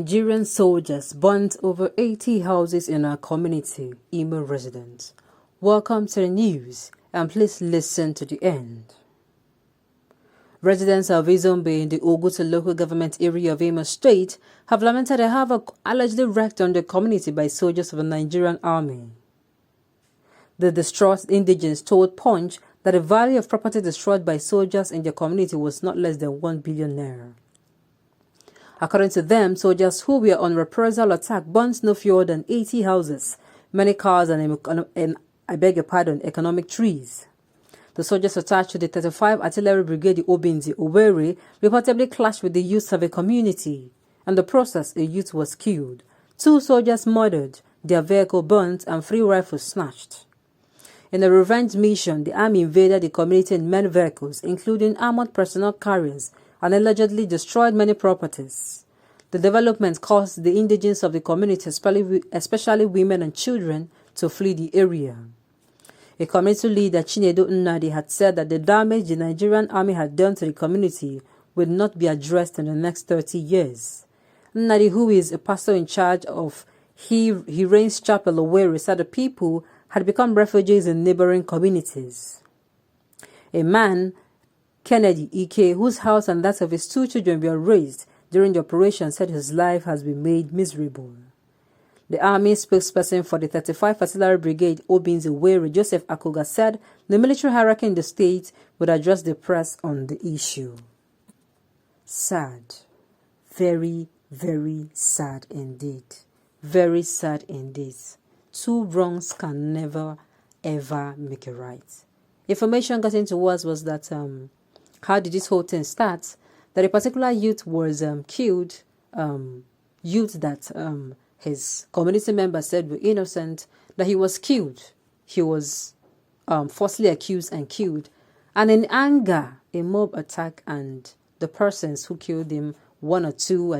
Nigerian soldiers burnt over 80 houses in our community, IMO residents. Welcome to the news, and please listen to the end. Residents of Izombe in the Oguta local government area of Imo State have lamented a havoc allegedly wreaked on the community by soldiers of the Nigerian army. The distraught indigents told Punch that the value of property destroyed by soldiers in their community was not less than 1 billion naira. According to them, soldiers who were on reprisal attack burnt no fewer than 80 houses, many cars and economic trees. The soldiers attached to the 35 Artillery Brigade Obinzi Owerri reportedly clashed with the youth of a community. In the process, a youth was killed, 2 soldiers murdered, their vehicle burnt, and 3 rifles snatched. In a revenge mission, the army invaded the community in many vehicles, including armored personnel carriers, and allegedly destroyed many properties. The development caused the indigents of the community, especially women and children, to flee the area. A community leader, ş0LD1, had said that the damage the Nigerian army had done to the community would not be addressed in the next 30 years. Nnadi, who is a pastor in charge of He Reigns Chapel Owerri, said the people had become refugees in neighboring communities. A man, Kennedy Ike, whose house and that of his 2 children were razed during the operation, said his life has been made miserable. The army spokesperson for the 35 Artillery Brigade Obinzi Owerri, Joseph Akoga, said the military hierarchy in the state would address the press on the issue. Sad. Very, very sad indeed. Very sad indeed. 2 wrongs can never, ever make a right. Information got into us was that how did this whole thing start? That a particular youth was killed, youth that his community members said were innocent, that he was killed. He was falsely accused and killed. And in anger, a mob attack, and the persons who killed him, 1 or 2,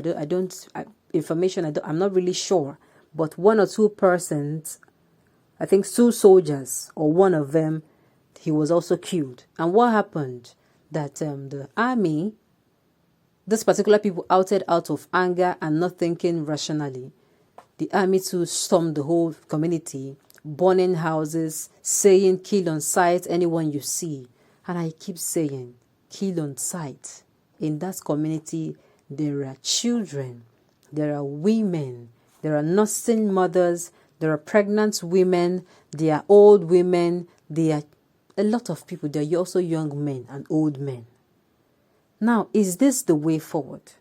I'm not really sure, but 1 or 2 persons, I think 2 soldiers, or 1 of them, he was also killed. And what happened? That the army, this particular people acted out of anger and not thinking rationally. The army too stormed the whole community, burning houses, saying kill on sight anyone you see. And I keep saying kill on sight. In that community, there are children, there are women, there are nursing mothers, there are pregnant women, there are old women, there are a lot of people. There are also young men and old men. Now, is this the way forward?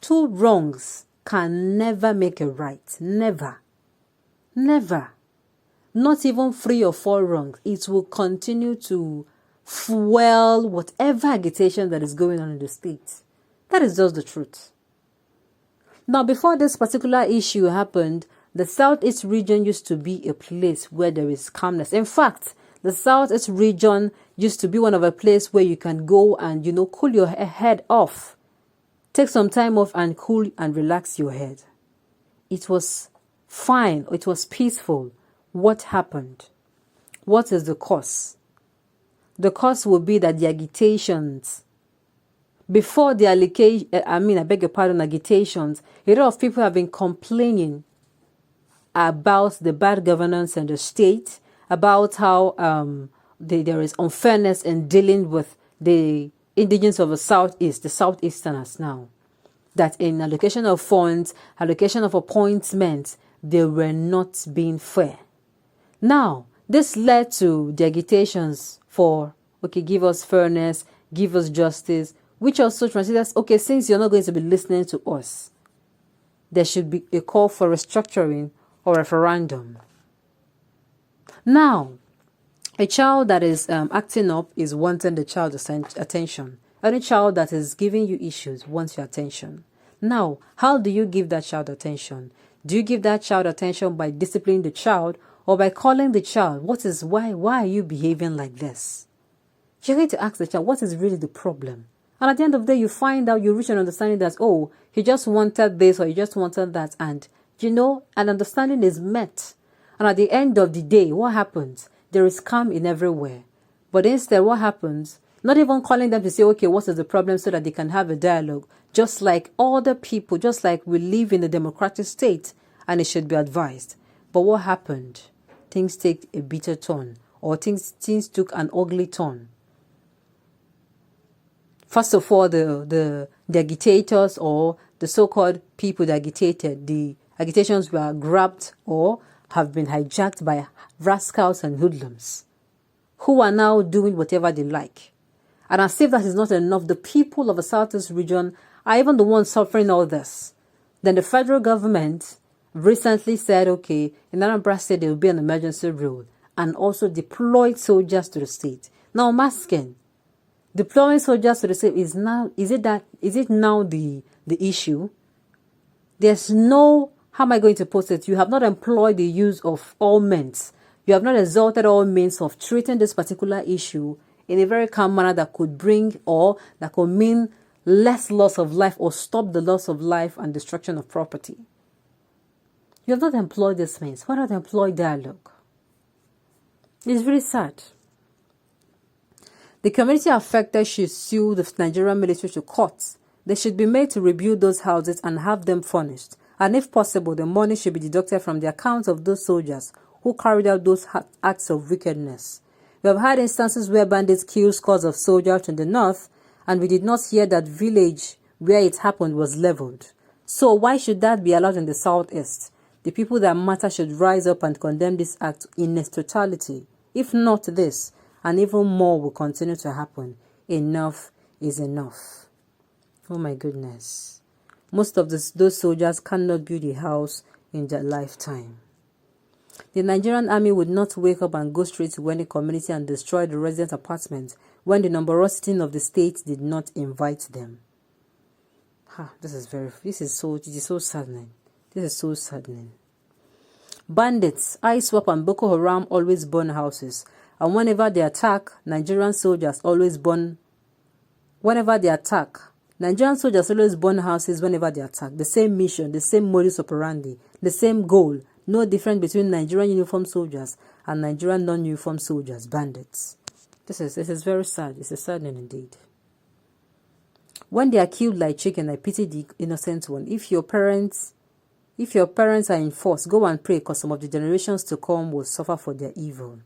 2 wrongs can never make a right. Never. Never. Not even 3 or 4 wrongs. It will continue to fuel whatever agitation that is going on in the state. That is just the truth. Now, before this particular issue happened, the Southeast region used to be a place where there is calmness. In fact, the Southeast region used to be one of a place where you can go and, cool your head off. Take some time off and cool and relax your head. It was fine. It was peaceful. What happened? What is the cause? The cause will be that the agitations, before the agitations, a lot of people have been complaining about the bad governance in the state, about how there is unfairness in dealing with the indigents of the Southeast, the Southeasterners now. That in allocation of funds, allocation of appointments, they were not being fair. Now, this led to the agitations for, give us fairness, give us justice, which also translates, since you're not going to be listening to us, there should be a call for restructuring or referendum. Now, a child that is acting up is wanting the child's attention. Any child that is giving you issues wants your attention. Now, how do you give that child attention? Do you give that child attention by disciplining the child or by calling the child? Why are you behaving like this? You're going to ask the child, what is really the problem? And at the end of the day, you find out, you reach an understanding that, he just wanted this or he just wanted that. And, an understanding is met. And at the end of the day, what happens? There is calm in everywhere. But instead, what happens? Not even calling them to say, okay, what is the problem, so that they can have a dialogue. Just like other people, just like we live in a democratic state, and it should be advised. But what happened? Things take a bitter turn, or things took an ugly turn. First of all, the agitators, or the so-called people that agitated, the agitations were grabbed or have been hijacked by rascals and hoodlums who are now doing whatever they like. And as if that is not enough, the people of the Southeast region are even the ones suffering all this. Then the federal government recently said, okay, in Anambra State there will be an emergency rule, and also deployed soldiers to the state. Now I'm asking, deploying soldiers to the state is it now the issue? There's no, how am I going to put it? You have not employed the use of all means. You have not exalted all means of treating this particular issue in a very calm manner that could bring, or that could mean less loss of life, or stop the loss of life and destruction of property. You have not employed these means. Why not employ dialogue? It's very sad. The community affected should sue the Nigerian military to court. They should be made to rebuild those houses and have them furnished. And if possible, the money should be deducted from the accounts of those soldiers who carried out those acts of wickedness. We have had instances where bandits killed scores of soldiers in the north, and we did not hear that village where it happened was leveled. So why should that be allowed in the southeast? The people that matter should rise up and condemn this act in its totality. If not this, and even more will continue to happen. Enough is enough. Oh my goodness. Most of those soldiers cannot build a house in their lifetime. The Nigerian army would not wake up and go straight to any community and destroy the resident apartments when the numerosity of the state did not invite them. This is so saddening. This is so saddening. Bandits, ISWAP and Boko Haram always burn houses, and whenever they attack, Nigerian soldiers always burn. Nigerian soldiers always burn houses whenever they attack. The same mission, the same modus operandi, the same goal. No difference between Nigerian uniformed soldiers and Nigerian non-uniformed soldiers, bandits. This is very sad. It's saddening indeed. When they are killed like chicken, I pity the innocent one. If your parents are in force, go and pray, because some of the generations to come will suffer for their evil.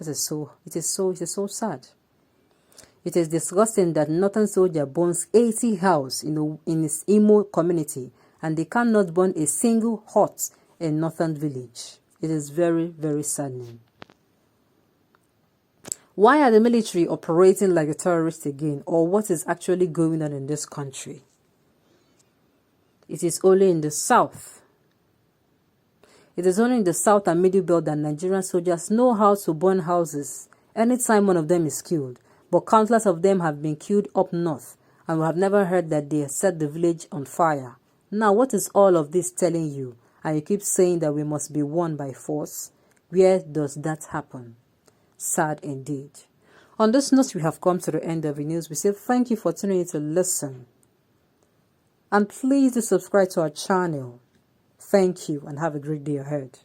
It is so sad. It is disgusting that Northern soldier burns 80 houses in his IMO community, and they cannot burn a single hut in Northern village. It is very, very saddening. Why are the military operating like a terrorist again, or what is actually going on in this country? It is only in the south. It is only in the south and middle belt that Nigerian soldiers know how to burn houses anytime one of them is killed. But countless of them have been killed up north, and we have never heard that they set the village on fire. Now, what is all of this telling you? And you keep saying that we must be won by force. Where does that happen? Sad indeed. On this note, we have come to the end of the news. We say thank you for tuning in to listen. And please do subscribe to our channel. Thank you, and have a great day ahead.